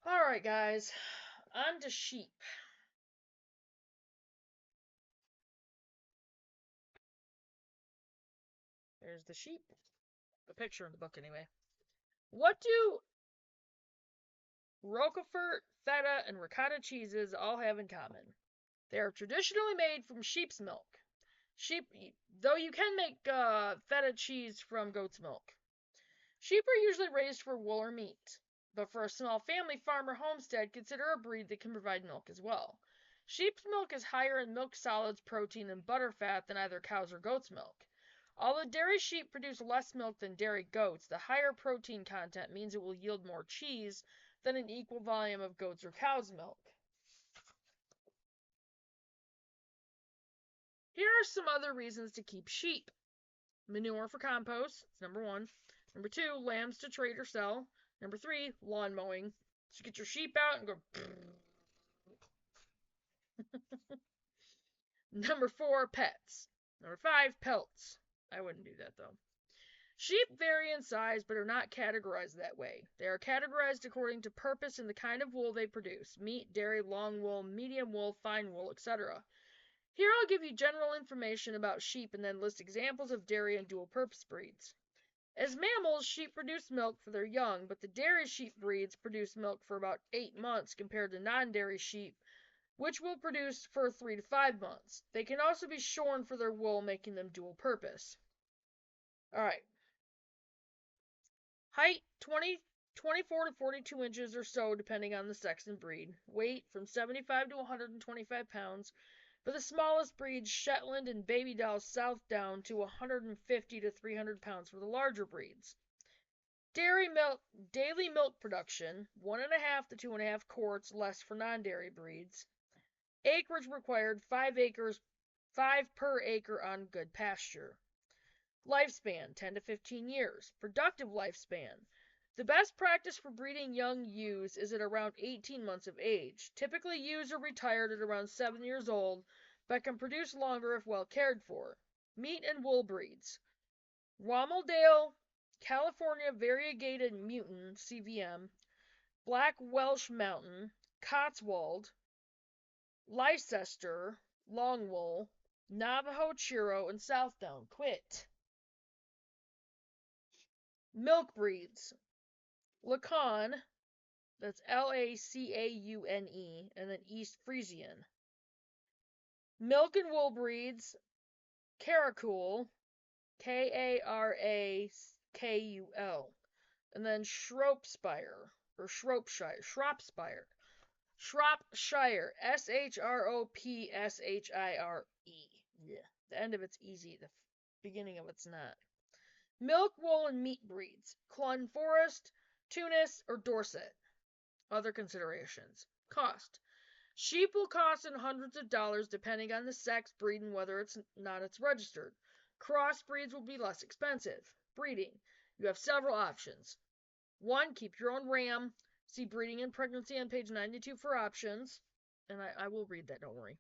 Alright, guys. On to sheep. There's the sheep. A picture in the book, anyway. What do Roquefort, feta, and ricotta cheeses all have in common? They are traditionally made from sheep's milk. Sheep, though you can make feta cheese from goat's milk. Sheep are usually raised for wool or meat, but for a small family farm or homestead, consider a breed that can provide milk as well. Sheep's milk is higher in milk solids, protein, and butter fat than either cow's or goat's milk. Although dairy sheep produce less milk than dairy goats, the higher protein content means it will yield more cheese than an equal volume of goat's or cow's milk. Here are some other reasons to keep sheep. Manure for compost, that's number one. Number two, lambs to trade or sell. Number three, lawn mowing. So get your sheep out and go. Number four, pets. Number five, pelts. I wouldn't do that though. Sheep vary in size but are not categorized that way. They are categorized according to purpose and the kind of wool they produce: meat, dairy, long wool, medium wool, fine wool, etc. Here I'll give you general information about sheep and then list examples of dairy and dual purpose breeds. As mammals, sheep produce milk for their young, but the dairy sheep breeds produce milk for about 8 months compared to non-dairy sheep, which will produce for 3 to 5 months. They can also be shorn for their wool, making them dual purpose. Alright. Height 24 to 42 inches or so, depending on the sex and breed. Weight from 75 to 125 pounds. For the smallest breeds, Shetland and Baby Doll South down to 150 to 300 pounds for the larger breeds. Daily milk production, 1.5 to 2.5 quarts less for non-dairy breeds. Acreage required, 5 per acre on good pasture. Lifespan, 10 to 15 years. Productive lifespan. The best practice for breeding young ewes is at around 18 months of age. Typically, ewes are retired at around 7 years old, but can produce longer if well cared for. Meat and wool breeds. Wamaldale, California Variegated Mutant, CVM, Black Welsh Mountain, Cotswold, Leicester, Long Wool, Navajo Chiro, and Southdown. Quit. Milk breeds. Lacaune, that's Lacaune, and then East Frisian. Milk and wool breeds. Caracool, Karakul, and then Shropshire, or Shropshire, Shropshire, Shropshire. Yeah. The end of it's easy, the beginning of it's not. Milk, wool, and meat breeds. Clun Forest, Tunis, or Dorset. Other considerations. Cost. Sheep will cost in hundreds of dollars depending on the sex, breed, and whether it's registered. Crossbreeds will be less expensive. Breeding. You have several options. 1. Keep your own ram. See Breeding and Pregnancy on page 92 for options. And I will read that, don't worry.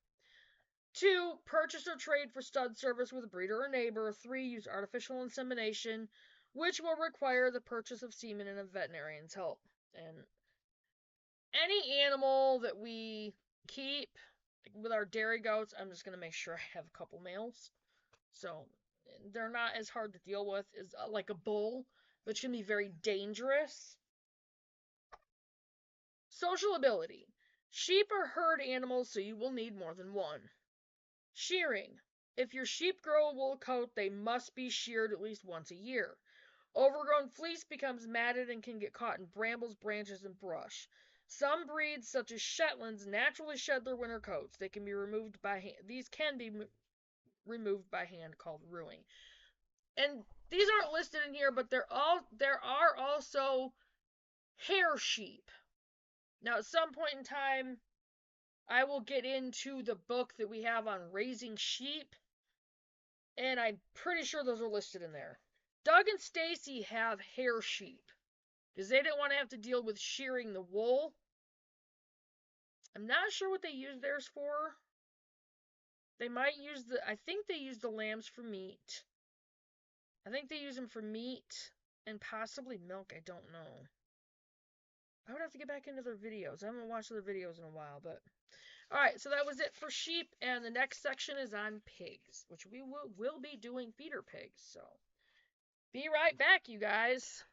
2. Purchase or trade for stud service with a breeder or neighbor. 3. Use artificial insemination, which will require the purchase of semen and a veterinarian's help. And any animal that we keep with our dairy goats, I'm just going to make sure I have a couple males. So they're not as hard to deal with as like a bull, which can be very dangerous. Social ability. Sheep are herd animals, so you will need more than one. Shearing. If your sheep grow a wool coat, they must be sheared at least once a year. Overgrown fleece becomes matted and can get caught in brambles, branches, and brush. Some breeds, such as Shetlands, naturally shed their winter coats. They can be removed by hand. These can be removed by hand, called ruing. And these aren't listed in here, but there are also hair sheep. Now, at some point in time, I will get into the book that we have on raising sheep, and I'm pretty sure those are listed in there. Doug and Stacy have hair sheep because they didn't want to have to deal with shearing the wool. I'm not sure what they use theirs for. They might use I think they use the lambs for meat. I think they use them for meat and possibly milk. I don't know. I would have to get back into their videos. I haven't watched their videos in a while, but all right. So that was it for sheep, and the next section is on pigs, which we will be doing feeder pigs. So be right back, you guys.